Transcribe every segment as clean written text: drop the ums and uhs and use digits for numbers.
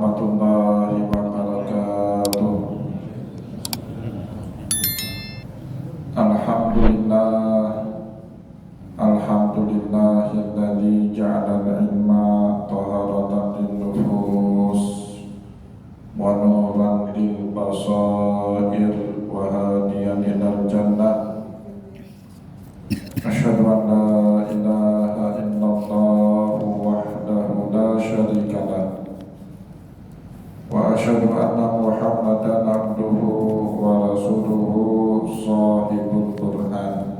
warahmatullahi wabarakatuh. Alhamdulillahilladzi ja'ala al-ilma taharatan lin-nufus wa nuran lil-basair wa hadiyan ilal jannah. Asyhadu an la ilaha illallah wahdahu la syarika lah wa asyhadu anna Muhammadan abduhu wa rasuluhu shahibul Qur'an.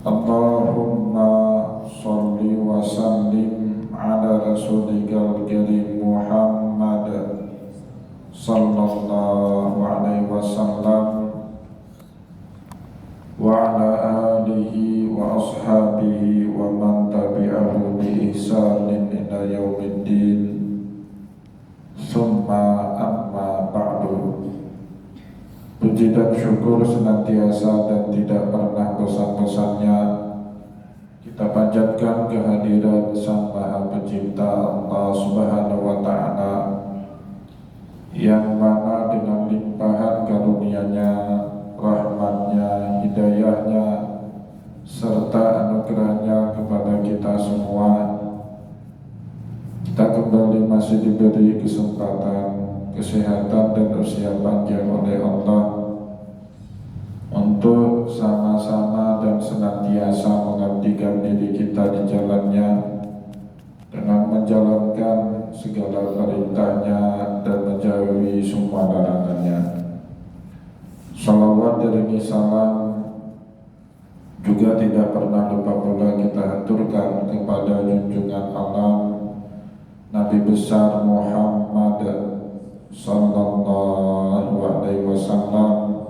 Allahumma sholli wa sallim ala rasulikal karim Muhammad sallallahu alaihi wasallam wa ala alihi wa ashabihi wa man tabi'ahu bi ihsanin ila yaumiddin. Summa amma ba'du. Puji dan syukur senantiasa dan tidak pernah bosan-bosannya kita panjatkan kehadiran Sang Maha Pencipta Allah Subhanahu wa Ta'ala, yang mana dengan limpahan karunia-Nya, rahmat-Nya, hidayah-Nya, serta anugerah-Nya kepada kita semua, kita kembali masih diberi kesempatan, kesehatan dan usia panjang oleh Allah untuk sama-sama dan senantiasa mengabdikan diri kita di jalan-Nya dengan menjalankan segala perintah-Nya dan menjauhi semua larangan-Nya. Salawat dan salam juga tidak pernah lupa pula kita haturkan kepada junjungan alam Nabi besar Muhammad sallallahu alaihi wasallam,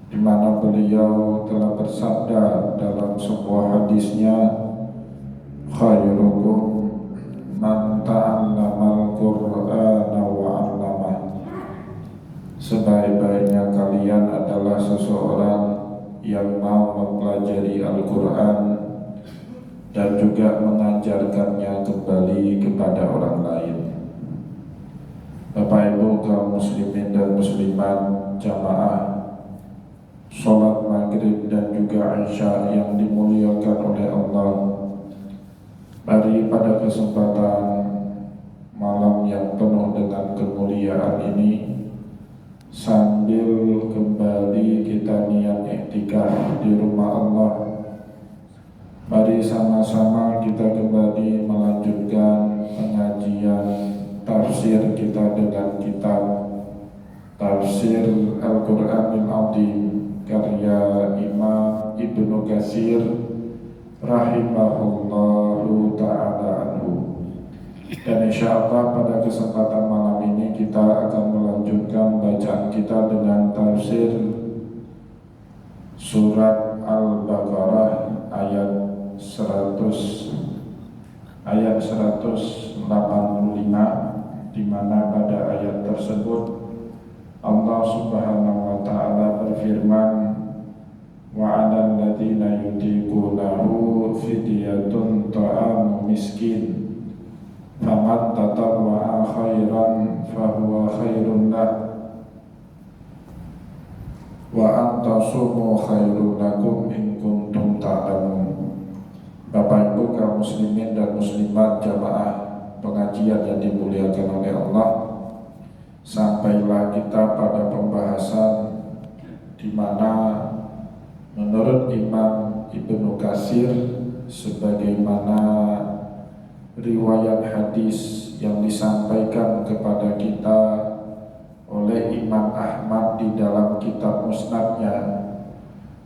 di mana beliau telah bersabda dalam sebuah hadisnya, khairukum man ta'allamal Qur'ana wa 'allamah. Sebaik-baiknya kalian adalah seseorang yang mau mempelajari Al-Qur'an dan juga mengajarkannya kembali kepada orang lain. Bapak Ibu kaum muslimin dan muslimat jamaah sholat maghrib dan juga isya yang dimuliakan oleh Allah, mari pada kesempatan malam yang penuh dengan kemuliaan ini, sambil kembali kita niat iktikaf di rumah Allah, mari sama-sama kita kembali melanjutkan pengajian tafsir kita dengan kitab Tafsir Al-Qur'anil Azim karya Imam Ibnu Katsir rahimahullahu ta'ala anhu. Dan insyaallah pada kesempatan malam ini kita akan melanjutkan bacaan kita dengan tafsir surat Al-Baqarah ayat 185, di mana pada ayat tersebut Allah Subhanahu wa Ta'ala berfirman, wa 'alal ladzina yutiqunahu fidyatun ta'amu miskin faman tatawwa'a khairan fahuwa khairun lah wa an tasumu khairun lakum in kuntum ta'lamun. Bapak Ibu kaum muslimin dan muslimat jamaah pengajian yang dimuliakan oleh Allah, sampailah kita pada pembahasan di mana menurut Imam Ibnu Katsir, sebagaimana riwayat hadis yang disampaikan kepada kita oleh Imam Ahmad di dalam kitab Musnadnya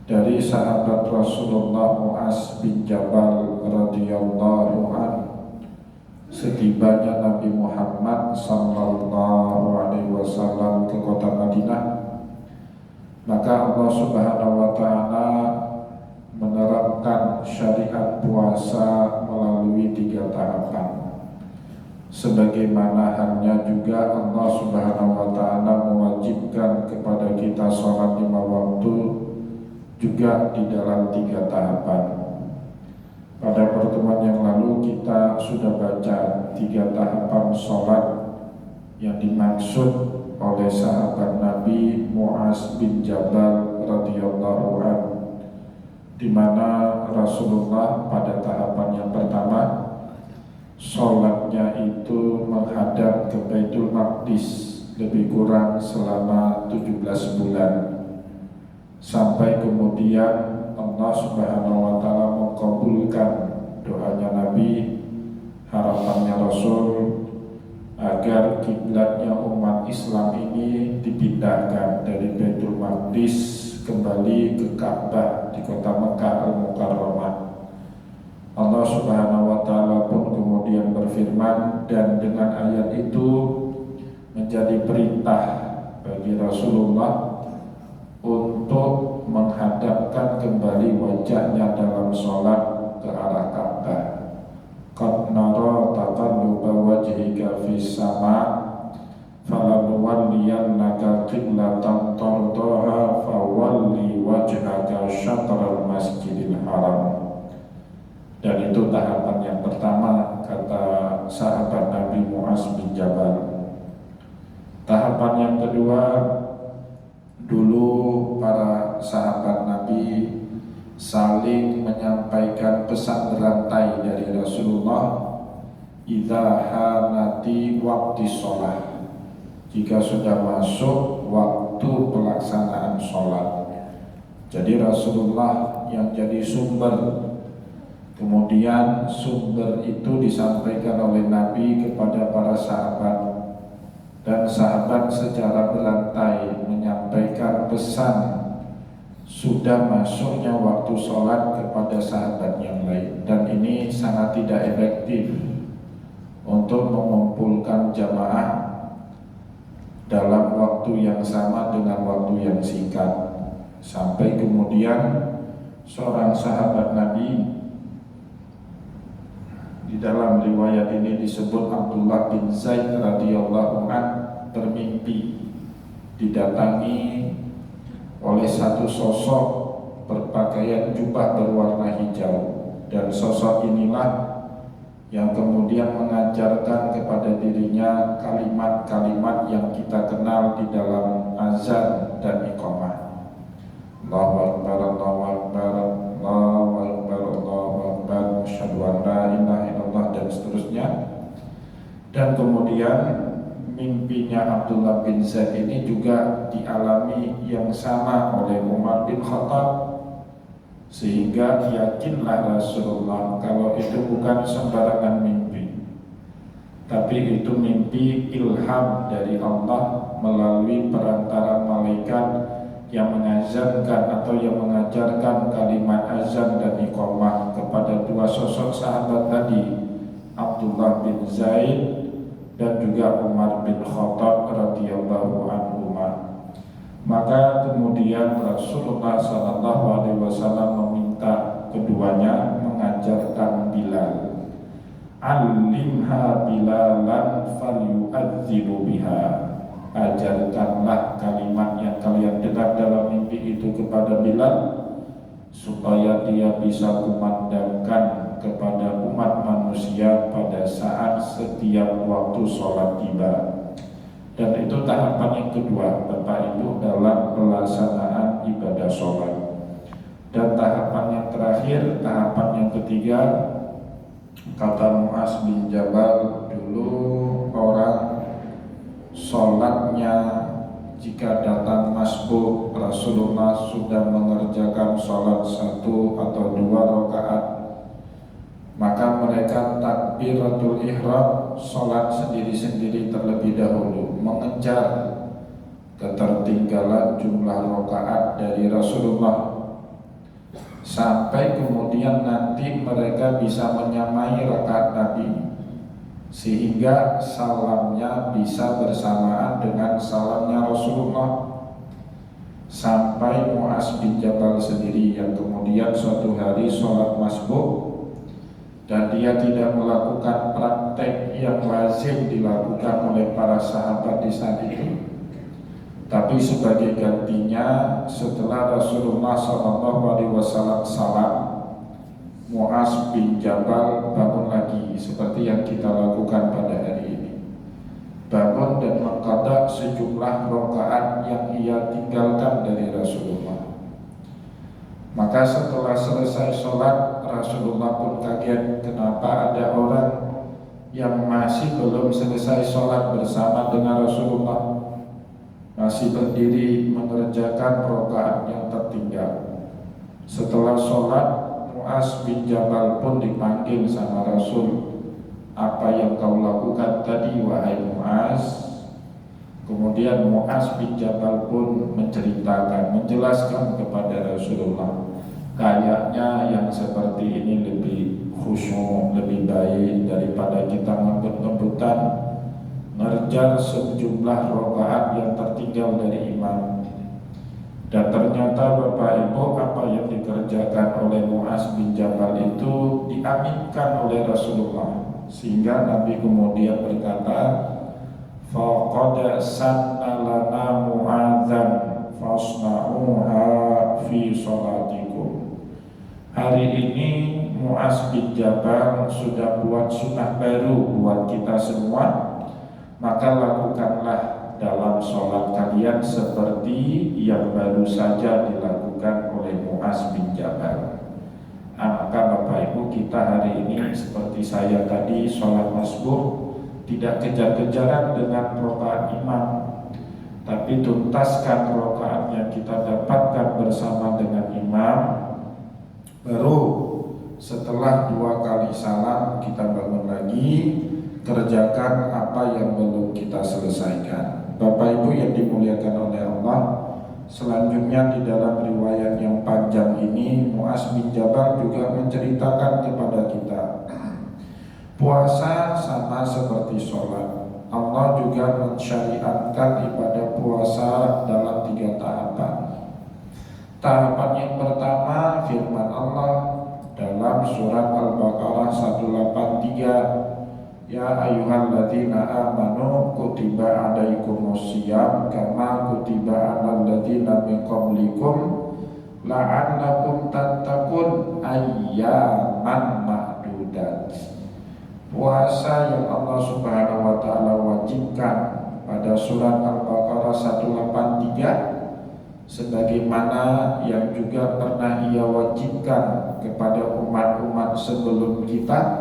dari sahabat Rasulullah Mu'az bin Jabal radhiyallahu anhu, setibanya Nabi Muhammad sallallahu alaihi wasallam ke kota Madinah, maka Allah Subhanahu wa Ta'ala menerapkan syariat puasa melalui 3 tahapan. Sebagaimana halnya juga Allah Subhanahu wa Ta'ala mewajibkan kepada kita sholat 5 waktu juga di dalam 3 tahapan. Pada pertemuan yang lalu kita sudah baca 3 tahapan sholat yang dimaksud oleh sahabat Nabi Mu'az bin Jabal radhiyallahu anhu, di mana Rasulullah pada tahapan yang pertama sholatnya itu menghadap ke Baitul Maqdis lebih kurang selama 17 bulan, sampai kemudian Allah Subhanahu wa Ta'ala mengabulkan doanya Nabi, harapannya Rasul, agar kiblatnya umat Islam ini dipindahkan dari Baitul Maqdis kembali ke Ka'bah di kota Mekah Al-Mukarramah. Allah Subhanahu wa Ta'ala pun kemudian berfirman, dan dengan ayat itu menjadi perintah bagi Rasulullah untuk menghadapkan kembali wajahnya dalam sholat ke arah Ka'bah. Qad nara taqalluba wajhika fis sama' falanuwalliyannaka qiblatan tardaha fawalli wajhaka syatral masjidil haram. Dan itu tahapan yang pertama, kata sahabat Nabi Mu'az bin Jabal. Tahapan yang kedua, dulu para sahabat Nabi saling menyampaikan pesan berantai dari Rasulullah, idza hanati waqti sholat, jika sudah masuk waktu pelaksanaan sholat. Jadi Rasulullah yang jadi sumber, kemudian sumber itu disampaikan oleh Nabi kepada para sahabat, dan sahabat secara berantai menyampaikan pesan sudah masuknya waktu sholat kepada sahabat yang lain. Dan ini sangat tidak efektif untuk mengumpulkan jamaah dalam waktu yang sama dengan waktu yang singkat. Sampai kemudian seorang sahabat Nabi, di dalam riwayat ini disebut Abdullah bin Zaid radhiyallahu anhu, bermimpi didatangi oleh satu sosok berpakaian jubah berwarna hijau, dan sosok inilah yang kemudian mengajarkan kepada dirinya kalimat-kalimat yang kita kenal di dalam azan dan iqamah. Allahu Akbar, Allahu Akbar, Allahu Akbar, Allahu Akbar, asyhadu an la ilaha illallah, dan seterusnya. Dan kemudian mimpinya Abdullah bin Zaid ini juga dialami yang sama oleh Umar bin Khattab, sehingga yakinlah Rasulullah kalau itu bukan sembarangan mimpi, tapi itu mimpi ilham dari Allah melalui perantara malaikat yang mengazankan atau yang mengajarkan kalimat azan dan iqamah kepada dua sosok sahabat tadi, Abdullah bin Zaid dan juga Umar bin Khattab radhiyallahu anhuma. Maka kemudian Rasulullah SAW meminta keduanya mengajarkan Bilal, alimha bilalan falyu'adzibu biha, ajarkanlah kalimat yang kalian dengar dalam mimpi itu kepada Bilal, supaya dia bisa kumandangkan kepada umat manusia pada saat setiap waktu sholat tiba. Dan itu tahapan yang kedua, Bapak Ibu, dalam pelaksanaan ibadah sholat. Dan tahapan yang terakhir, tahapan yang ketiga, kata Mu'az bin Jabal, dulu orang sholatnya jika datang masbuk, Rasulullah sudah mengerjakan sholat 1 atau 2 rakaat, maka mereka takbiratul ihram, sholat sendiri-sendiri terlebih dahulu, mengejar ketertinggalan jumlah rakaat dari Rasulullah, sampai kemudian nanti mereka bisa menyamai rakaat Nabi, sehingga salamnya bisa bersamaan dengan salamnya Rasulullah. Sampai Mu'az bin Jabal sendiri yang kemudian suatu hari sholat masbuk, dan dia tidak melakukan praktek yang lazim dilakukan oleh para sahabat di saat itu, tapi sebagai gantinya setelah Rasulullah SAW salam, Mu'az bin Jabal bangun lagi seperti yang kita lakukan pada hari ini. sejumlah rakaat yang ia tinggalkan dari Rasulullah. Maka setelah selesai sholat, Rasulullah pun kaget kenapa ada orang yang masih belum selesai sholat bersama dengan Rasulullah, masih berdiri mengerjakan rakaat yang tertinggal. Setelah sholat, Mu'az bin Jabal pun dipanggil sama Rasul. Apa yang kau lakukan tadi wahai Mu'az? Kemudian Mu'az bin Jabal pun menjelaskan kepada Rasulullah, kayaknya yang seperti ini lebih khusyuk, lebih baik daripada kita ngebut-ngebutan ngerjar sejumlah rakaat yang tertinggal dari imam. Dan ternyata Bapak Ibu, apa yang dikerjakan oleh Mu'az bin Jabal itu diaminkan oleh Rasulullah, sehingga Nabi kemudian berkata, faqad sanna lana Mu'adzan fasna'uha fi sholatikum. Hari ini Mu'az bin Jabal sudah buat sunnah baru buat kita semua, maka lakukanlah dalam sholat kalian seperti yang baru saja dilakukan oleh Mu'az bin Jabal. Maka Bapak Ibu, kita hari ini seperti saya tadi sholat masbuk, tidak kejar-kejaran dengan rakaat imam, tapi tuntaskan rakaat yang kita dapatkan bersama dengan imam. Baru setelah 2 kali salam kita bangun lagi, kerjakan apa yang belum kita selesaikan. Bapak Ibu yang dimuliakan oleh Allah, selanjutnya di dalam riwayat yang panjang ini Mu'az bin Jabal juga menceritakan kepada kita, puasa sama seperti sholat. Allah juga mensyariatkan ibadah puasa dalam 3 tahapan. Tahapan yang pertama, firman Allah dalam surat Al-Baqarah 183, ya ayyuhalladzina amanu kutiba alaikumusiyam kama kutiba alal ladzina min qablikum la'allakum tattaqun ayyaman ma'dudat. Puasa yang Allah Subhanahu wa taala wajibkan pada surat Al-Baqarah 183, sebagaimana yang juga pernah Ia wajibkan kepada umat-umat sebelum kita.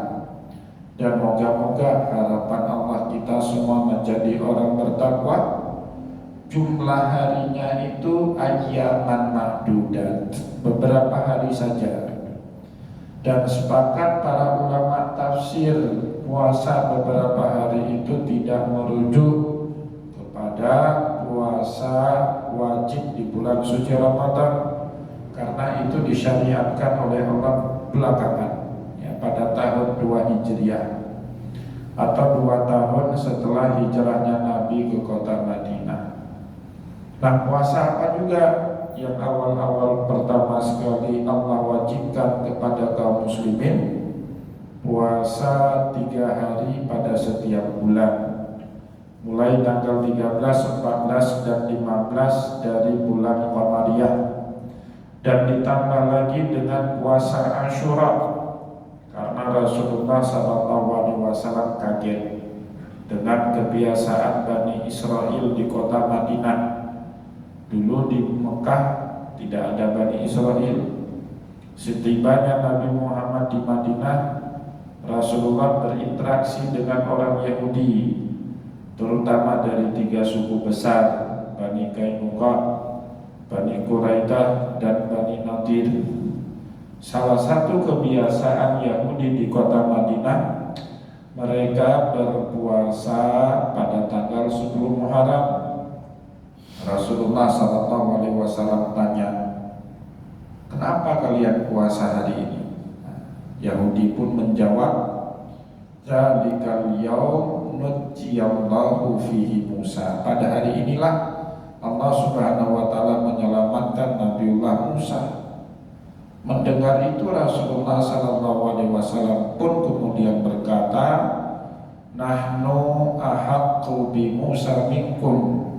Dan moga-moga harapan Allah kita semua menjadi orang bertakwa. Jumlah harinya itu ayyaman ma'dudat, beberapa hari saja. Dan sepakat para ulama tafsir, puasa beberapa hari itu tidak merujuk kepada puasa wajib di bulan suci Ramadan, karena itu disyariatkan oleh Allah belakangan, ya, pada tahun 2 Hijriah atau 2 tahun setelah hijrahnya Nabi ke kota Madinah. Nah, puasa apa juga yang awal-awal pertama sekali Allah wajibkan kepada kaum muslimin? Puasa 3 hari pada setiap bulan, mulai tanggal 13, 14, dan 15 dari bulan Qamariyah, dan ditambah lagi dengan puasa Asyura, karena Rasulullah SAW kaget dengan kebiasaan Bani Israel di kota Madinah. Dulu di Mekah tidak ada Bani Israel. Setibanya Nabi Muhammad di Madinah, Rasulullah berinteraksi dengan orang Yahudi, terutama dari 3 suku besar, Bani Qainuqa, Bani Quraidah, dan Bani Nadir. Salah satu kebiasaan Yahudi di kota Madinah, mereka berpuasa pada tanggal 10 Muharram. Rasulullah SAW tanya, kenapa kalian puasa hari ini? Yahudi pun menjawab, zalikal yaum nujjiyallahu fihi Musa. Pada hari inilah Allah Subhanahu wa taala menyelamatkan Nabiullah Musa. Mendengar itu Rasulullah SAW pun kemudian berkata, nahnu ahaqqu bi Musa minkum.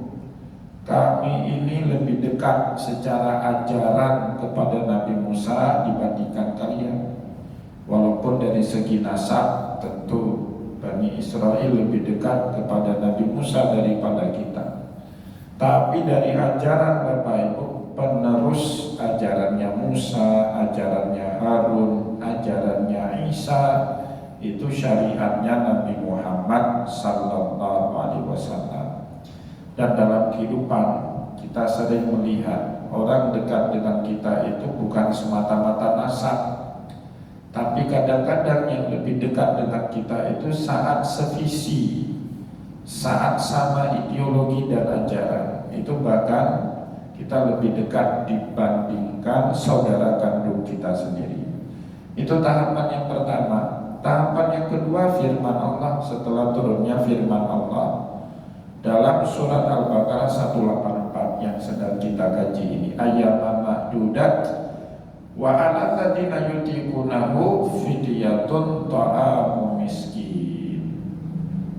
Kami ini lebih dekat secara ajaran kepada Nabi Musa dibandingkan kalian. Walaupun dari segi nasab tentu Bani Israel lebih dekat kepada Nabi Musa daripada kita. Tapi dari ajaran Bapak Ibu, penerus ajarannya Musa, ajarannya Harun, ajarannya Isa, itu syariatnya Nabi Muhammad sallallahu alaihi wasallam. Dan dalam kehidupan kita sering melihat orang dekat dengan kita itu bukan semata-mata nasab, tapi kadang-kadang yang lebih dekat dengan kita itu saat sevisi, saat sama ideologi dan ajaran. Itu bahkan kita lebih dekat dibandingkan saudara kandung kita sendiri. Itu tahapan yang pertama. Tahapan yang kedua, firman Allah. Setelah turunnya firman Allah dalam surat Al-Baqarah 184 yang sedang kita kaji ini, ayyaman ma'dudat wa 'alal ladzina yutiqunahu fidyatun ta'amu miskin.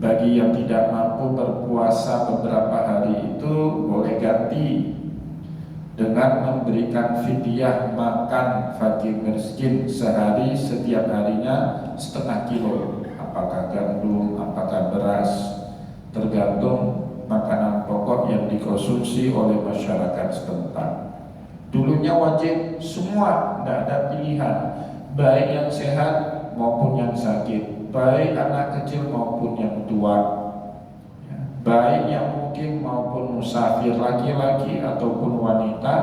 Bagi yang tidak mampu berpuasa beberapa hari itu boleh ganti dengan memberikan fidyah makan fakir miskin sehari, setiap harinya setengah kilo, apakah gandum, apakah beras, tergantung makanan pokok yang dikonsumsi oleh masyarakat setempat. Dulunya wajib semua, tidak ada pilihan, baik yang sehat maupun yang sakit, baik anak kecil maupun yang tua, baik yang mungkin maupun musafir, laki-laki ataupun wanita,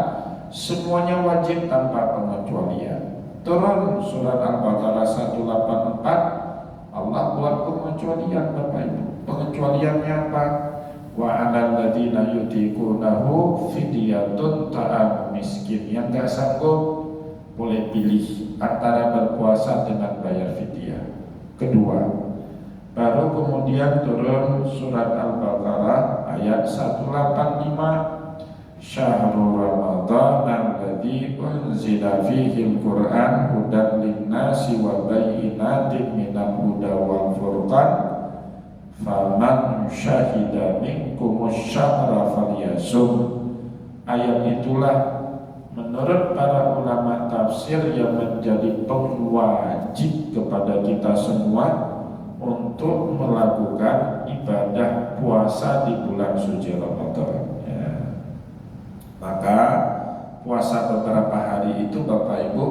semuanya wajib tanpa pengecualian. Turun surat Al-Baqarah 184, Allah buat pengecualian Bapak Ibu. Pengecualiannya apa? Wa 'alal ladzina yutiqunahu fidyatun ta'am miskin. Yang gak sanggup boleh pilih antara berpuasa dengan bayar fidyah. Kedua, baru kemudian turun surat Al-Baqarah ayat 185, Syahrul Ramadan alladzi unzila fihi al-Qur'an hudan lin-nasi wa bayyinatin minal huda wal furqan faman syahida minkumus syahra falyasum. Ayat itulah menurut para ulama tafsir yang menjadi pewajib kepada kita semua untuk melakukan ibadah puasa di bulan suci Ramadan. Maka puasa beberapa hari itu Bapak Ibu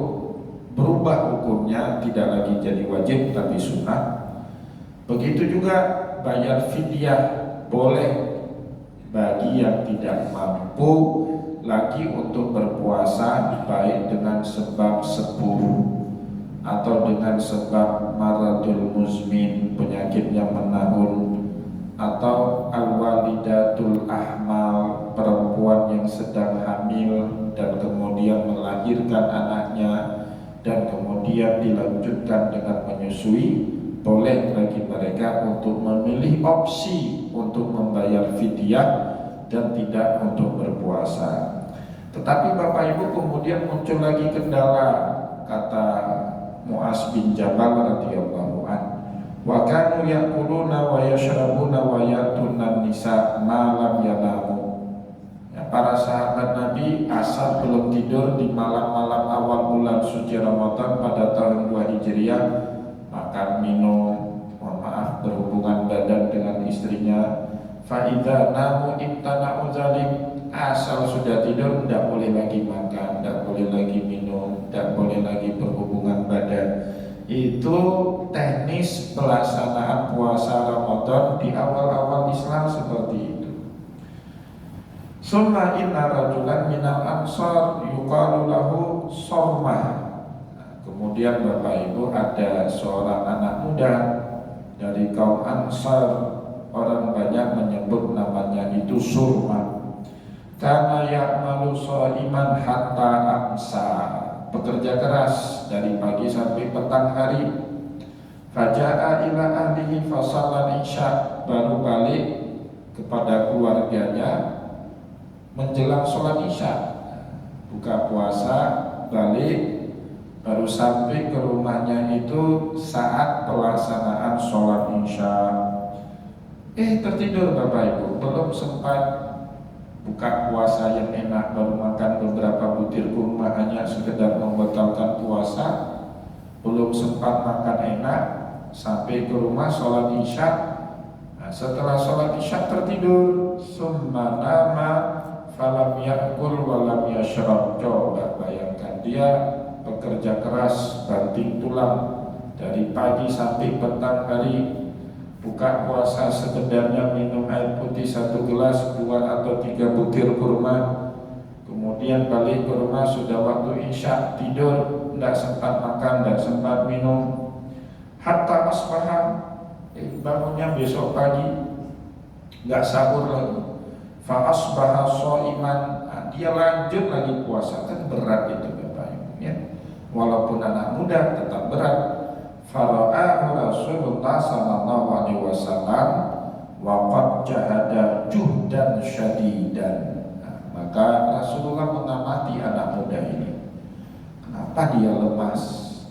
berubah hukumnya, tidak lagi jadi wajib tapi sunnah. Begitu juga bayar fidyah boleh bagi yang tidak mampu lagi untuk berpuasa, baik dengan sebab sepuh atau dengan sebab maradul muzmin, penyakit yang menahun, atau al-walidatul ahmal, perempuan yang sedang hamil dan kemudian melahirkan anaknya dan kemudian dilanjutkan dengan menyusui. Boleh bagi mereka untuk memilih opsi untuk membayar fidyah dan tidak untuk berpuasa. Tetapi Bapak Ibu kemudian muncul lagi kendala, kata Mu'az bin Jabal radhiyallahu anhu, wa kanu yaquluna wa yashrabuna wa yatunna nisa ma lam yanamu. Para sahabat Nabi asal belum tidur di malam-malam awal bulan suci Ramadan pada tahun 2 Hijriah, makan, minum, berhubungan badan dengan istrinya. Fa idza namu ibtana'u dzalik, asal sudah tidur tidak boleh lagi makan, tidak boleh lagi minum, tidak boleh lagi berhubungan badan. Itu teknis pelaksanaan puasa Ramadan di awal-awal Islam seperti itu. Summa inna rajulan minal ansar yuqalu lahu Sormah. Kemudian Bapak Ibu ada seorang anak muda dari kaum Ansar, orang banyak menyebut namanya itu Surma. Karena ya'malu shaiman hatta amsa, bekerja keras dari pagi sampai petang hari. Faja'a ila ahlihi fasallal isya, baru balik kepada keluarganya menjelang sholat isya. Buka puasa, balik, baru sampai ke rumahnya itu saat pelaksanaan sholat isya. Tertidur Bapak Ibu, belum sempat buka puasa yang enak, baru makan beberapa butir kurma hanya sekedar membatalkan puasa, belum sempat makan enak, sampai ke rumah sholat isya. setelah sholat isya tertidur, summa nama falam yakul walam yashrab. Coba bayangkan, dia bekerja keras, banting tulang dari pagi sampai petang hari, buka puasa sekedarnya minum air putih 1 gelas, 2 atau 3 butir kurma, kemudian balik ke rumah sudah waktu isya, tidur, tidak sempat makan, tidak sempat minum, hatta asbaha, bangunnya besok pagi, nggak sahur lagi, fa asbaha shaiman, dia lanjut lagi puasa. Kan berat itu Bapak Ibu ya, walaupun anak muda tetap berat. Fara'ahu Rasulullah sallallahu alaihi wasallam wa qad jahada juhdan syadidan. Maka Rasulullah mengamati anak muda ini. Kenapa dia lemas?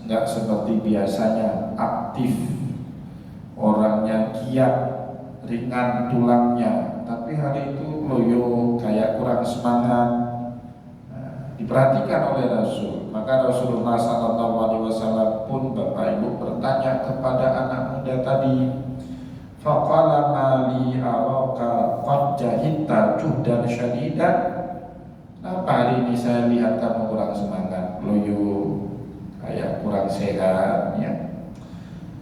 Enggak seperti biasanya aktif, orangnya giat, ringan tulangnya, tapi hari itu loyo, kayak kurang semangat. Diperhatikan oleh Rasul. Maka Rasulullah SAW pun Bapak Ibu bertanya kepada anak muda tadi, faqala mali araka qad jahidta juhdan syadidan. Kenapa hari ini saya lihat kamu kurang semangat, loyo, kayak kurang sehat ya.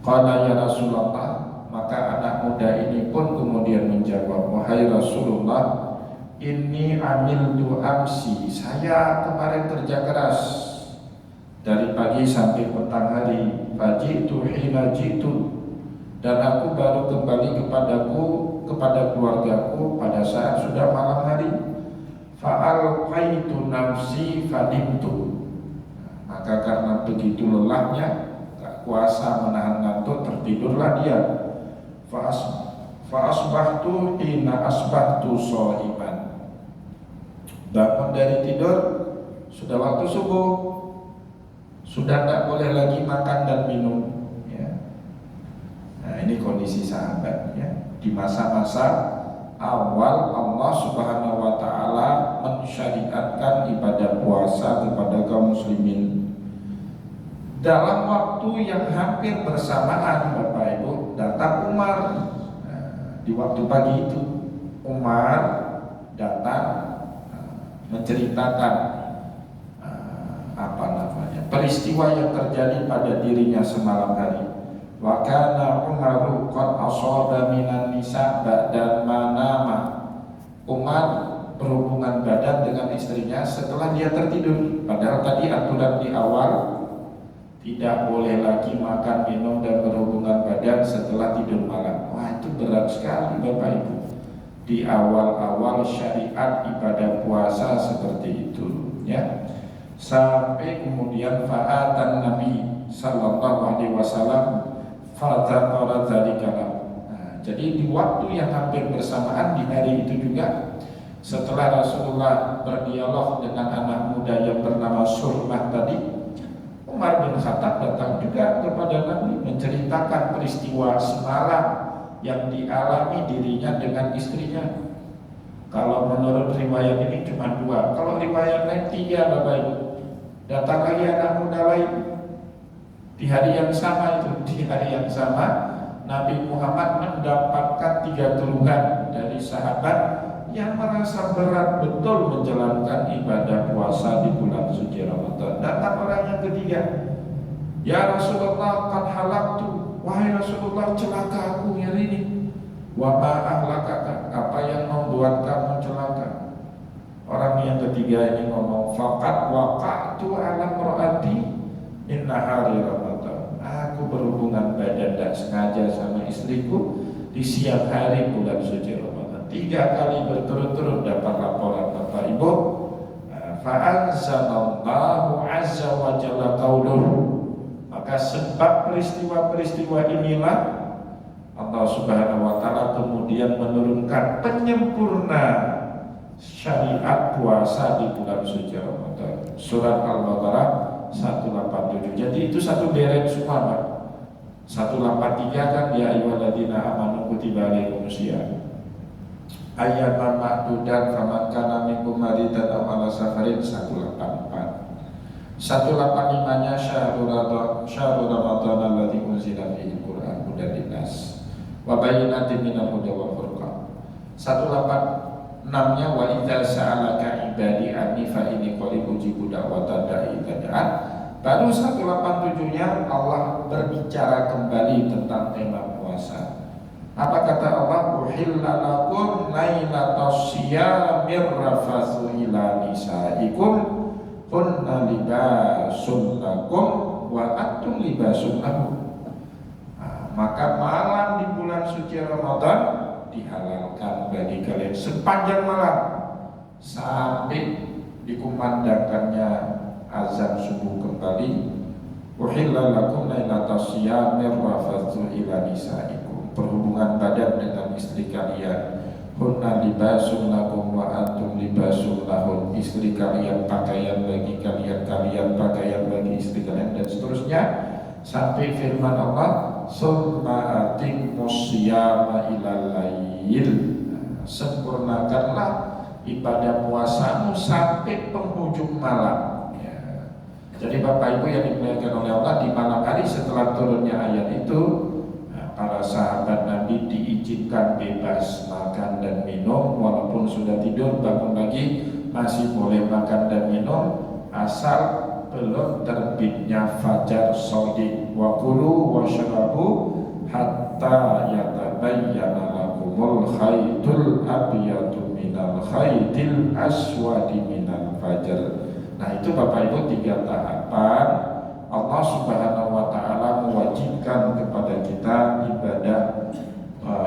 Qala ya Rasulullah. Maka anak muda ini pun kemudian menjawab, wahai Rasulullah, ini amiltu amsi, saya kemarin kerja keras dari pagi sampai petang hari, fajitu hina jitu, dan aku baru kembali kepada keluargaku pada saat sudah malam hari. Fa'alqaitu nafsi fadimtu, maka karena begitu lelahnya, tak kuasa menahan ngantuk, tertidurlah dia. Fa'asbahtu hina asbahtu shaiman, bangun dari tidur sudah waktu subuh, sudah tidak boleh lagi makan dan minum ya. Nah ini kondisi sahabat ya. Di masa-masa awal Allah Subhanahu wa ta'ala mensyariatkan ibadah puasa kepada kaum muslimin. Dalam waktu yang hampir bersamaan Bapak Ibu, datang Umar. Di waktu pagi itu Umar datang menceritakan peristiwa yang terjadi pada dirinya semalam hari. Wa kana Umaru qad asaba minan nisa ba'da manama. Umar berhubungan badan dengan istrinya setelah dia tertidur. Padahal tadi aturan di awal tidak boleh lagi makan, minum dan berhubungan badan setelah tidur malam. Wah, itu berat sekali Bapak Ibu. Di awal-awal syariat ibadah puasa seperti itu ya. Sampai kemudian fa'atan Nabi sallallahu alaihi wasallam fadzakara dzalika. Jadi di waktu yang hampir bersamaan di hari itu juga, setelah Rasulullah berdialog dengan anak muda yang bernama Surmah tadi, Umar bin Khattab datang juga kepada Nabi menceritakan peristiwa semalam yang dialami dirinya dengan istrinya. Kalau menurut riwayat ini cuma 2, kalau riwayat lain 3 Bapak Ibu. Datang lagi anak muda lain di hari yang sama itu, di hari yang sama Nabi Muhammad mendapatkan 3 keluhan dari sahabat yang merasa berat betul menjalankan ibadah puasa di bulan suci Ramadan. Datang orang yang ketiga, ya Rasulullah qad halaktu, wahai Rasulullah celaka aku hari ini. Wa ma ahlakaka, apa yang membuat kamu celaka? Orang yang ketiga ini ngomong, faqad waqa'tu ala mar'ati inna hari Ramadan. Aku berhubungan badan tak sengaja sama istriku di siang hari bulan suci Ramadan. 3 kali berturut-turut dapat laporan Bapak Ibu. Fa'anzalallahu azza wa jalla qauluhu. Maka sebab peristiwa-peristiwa inilah Allah Subhanahu wa ta'ala kemudian menurunkan penyempurna syariat puasa di bulan suci Ramadan. Surat Al-Baqarah 187. Jadi itu satu deret semua Pak. 183 kan ya ayyuhalladzina amanu kutiba alaikumusiyam. Ayat ma'dudat faman kana minkum maridan aw ala safarin 184. 185-nya syahrul Ramadan alladzi unzila fihi Qur'an hudan linnas wa bayyinatin minal huda wal furqan. 186-nya wa idza sa'alaka ibadi anni fa inni qarib ujibu da'watad da'i idza da'an. Baru 187-nya Allah berbicara kembali tentang tema puasa. Apa kata Allah? Uhilla lakum lailatas siyamir rafatsu ila nisaikum hunna libasun lakum wa antum libasun lahum. Maka malam di bulan suci Ramadan dihalalkan bagi kalian sepanjang malam sampai dikumandangkannya azan subuh kembali. Uhilla lakum lailatas siyamir rafatsu ila nisaikum, perhubungan badan dengan istri kalian. Hunna libasun lakum wa antum libasun lahum, istri kalian pakaian bagi kalian, kalian pakaian bagi istri kalian, dan seterusnya sampai firman Allah summa atimmus siyama ilal lail, sempurnakanlah ibadah puasamu sampai penghujung malam. Jadi Bapak Ibu yang dimuliakan oleh Allah, di malam hari setelah turunnya ayat itu, para sahabat Nabi diizinkan bebas makan dan minum, walaupun sudah tidur bangun lagi masih boleh makan dan minum asal belum terbitnya fajar shadiq. Wa kulu washrabu hatta yatabayyana lakumul khaytul abyadu minal khaytil aswadi minal fajar. Nah itu Bapak Ibu 3 tahapan Allah Subhanahu wa Ta'ala mewajibkan kepada kita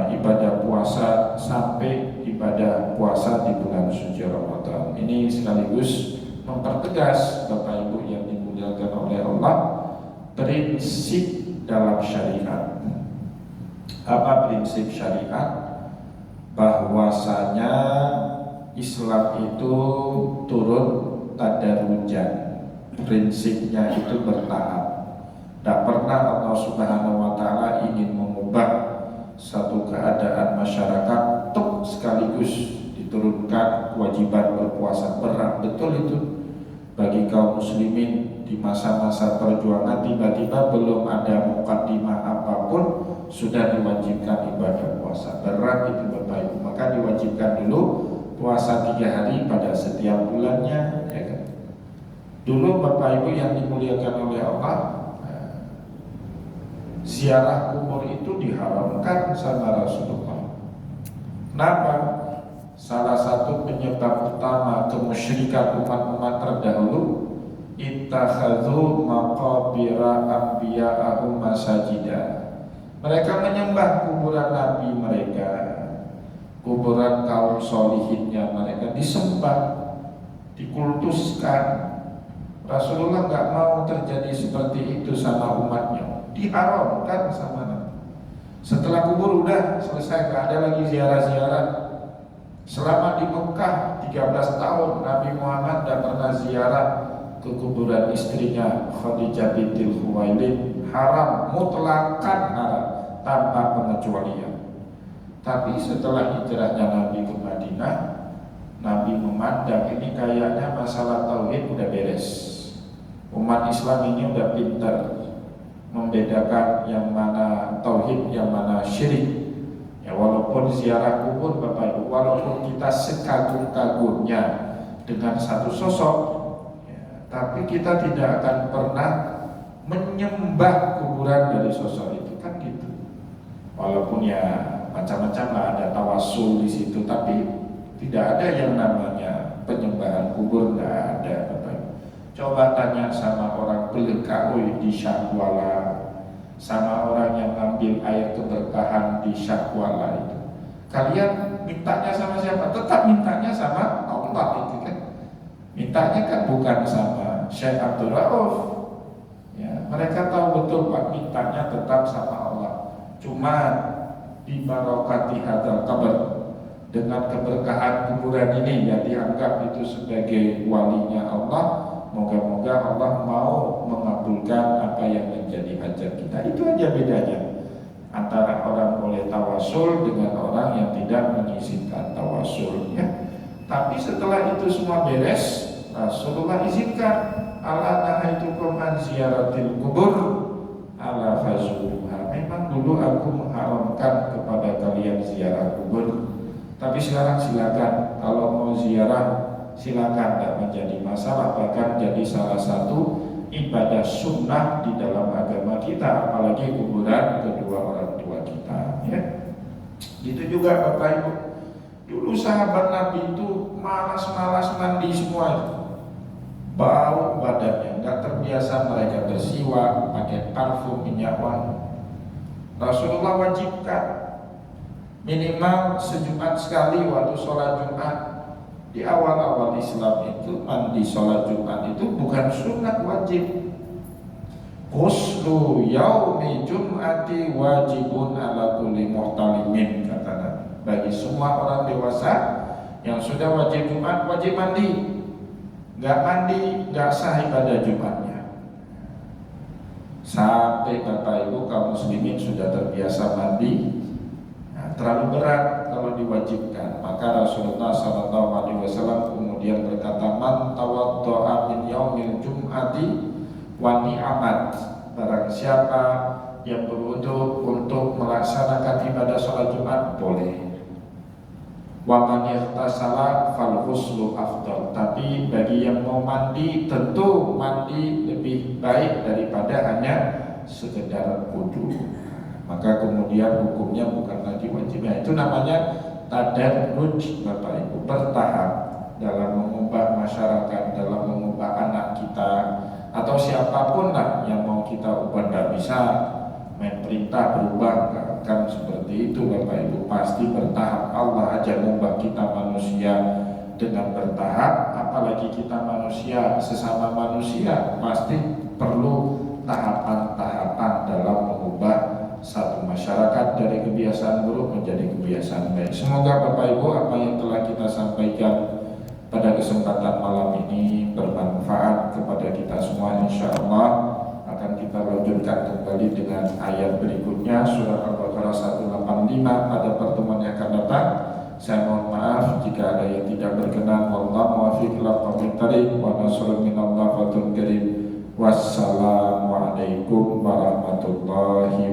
ibadah puasa sampai ibadah puasa di bulan suci Ramadan. Ini sekaligus mempertegas Bapak Ibu yang dimuliakan oleh Allah, prinsip dalam syariat. Apa prinsip syariat? Bahwasanya Islam itu turun tadarujan, prinsipnya itu bertahap. Tak pernah Allah Subhanahu wa Ta'ala ingin mengubah satu keadaan masyarakat tuk sekaligus diturunkan kewajiban berpuasa. Berat betul itu bagi kaum muslimin di masa-masa perjuangan, tiba-tiba belum ada mukaddimah apapun sudah diwajibkan ibadah puasa. Berat itu Bapak Ibu. Maka diwajibkan dulu puasa 3 hari pada setiap bulannya, ya kan? Dulu Bapak Ibu yang dimuliakan oleh Allah, ziarah kubur itu diharamkan sama Rasulullah. Kenapa? Salah satu penyebab utama kemusyrikan umat-umat terdahulu, ittakhadhu maqabira anbiya'ahum masajida. Mereka menyembah kuburan nabi mereka, kuburan kaum solihinnya mereka disembah, dikultuskan. Rasulullah nggak mau terjadi seperti itu sama umatnya, diharamkan sama Nabi. Setelah kubur udah selesai, nggak ada lagi ziarah-ziarah. Selama di Mekah 13 tahun Nabi Muhammad tidak pernah ziarah ke kuburan istrinya Khadijah bintil Khuwailid. Haram, mutlakan haram, tanpa pengecualian. Tapi setelah hijrahnya Nabi ke Madinah, Nabi memandang ini kayaknya masalah tauhid udah beres. Umat Islam ini udah pintar membedakan yang mana tauhid, yang mana syirik. Ya walaupun ziarah kubur Bapak Ibu, walaupun kita sekagum-kagumnya dengan satu sosok, ya, tapi kita tidak akan pernah menyembah kuburan dari sosok itu, kan gitu. Walaupun ya macam-macam lah, ada tawasul di situ, tapi tidak ada yang namanya penyembahan kubur, nggak ada Bapak Ibu. Coba tanya sama orang belekawoi di Syahwala, sama orang yang ngambil air keberkahan di Syahwala itu. Kalian mintanya sama siapa? Tetap mintanya sama Allah itu kan. Mintanya kan bukan sama Syekh Abdul Rauf. Ya, mereka tahu betul Pak, mintanya tetap sama Allah. Cuma di barokati hadzal qabr, dengan keberkahan kuburan ini yang dianggap itu sebagai walinya Allah, moga-moga Allah mau mengabulkan apa yang menjadi hajat kita. Itu aja bedanya antara orang boleh tawasul dengan orang yang tidak mengizinkan tawasul, ya. Tapi setelah itu semua beres, Rasulullah izinkan, ala nahaitukum an ziyaratil kubur ala fazuruha. Memang dulu aku mengharamkan kepada kalian ziarah kubur. Tapi sekarang silakan, kalau mau ziarah silakan, tidak menjadi masalah, bahkan jadi salah satu ibadah sunnah di dalam agama kita, apalagi kuburan kedua orang tua kita, ya. Gitu juga Bapak Ibu. Dulu sahabat Nabi itu malas-malas mandi semua itu. Bau badannya, nggak terbiasa mereka bersiwak, pakai parfum, minyak wangi. Rasulullah wajibkan minimal sejumat sekali waktu sholat Jumat. Di awal-awal Islam itu mandi sholat Jumat itu bukan sunat, wajib. Ghuslu yaumi jum'ati wajibun ala kulli muhtalimin, kata Nabi. Bagi semua orang dewasa yang sudah wajib Jumat, wajib mandi. Nggak mandi, nggak sah ibadah Jumatnya. Sampai Bapak Ibu kaum muslimin sudah terbiasa mandi, terlalu berat kalau diwajibkan. Maka Rasulullah SAW kemudian berkata, man tawaddo'a min yaumil jum'ati wa ni'amat. Barang siapa yang berwudu untuk melaksanakan ibadah sholat Jumat, boleh. Wa man yaghtasala fal ghuslu afdal. Tapi bagi yang mau mandi, tentu mandi lebih baik daripada hanya sekedar wudu. Maka kemudian hukumnya bukan lagi wajibnya. Itu namanya tadarruj Bapak Ibu, bertahap dalam mengubah masyarakat, dalam mengubah anak kita atau siapapun lah yang mau kita ubah. Tidak bisa main perintah berubah, kan seperti itu Bapak Ibu. Pasti bertahap. Allah aja mengubah kita manusia dengan bertahap, apalagi kita manusia, sesama manusia pasti perlu tahapan-tahapan dalam mengubah satu masyarakat dari kebiasaan buruk menjadi kebiasaan baik. Semoga Bapak Ibu apa yang telah kita sampaikan pada kesempatan malam ini bermanfaat kepada kita semua. Insya Allah akan kita lanjutkan kembali dengan ayat berikutnya, surah Al-Baqarah 185 pada pertemuan yang akan datang. Saya mohon maaf jika ada yang tidak berkenan. Wallahu muwaffiq ila aqwamit thariq wa nasrun minallah wa karim. Wassalamualaikum warahmatullahi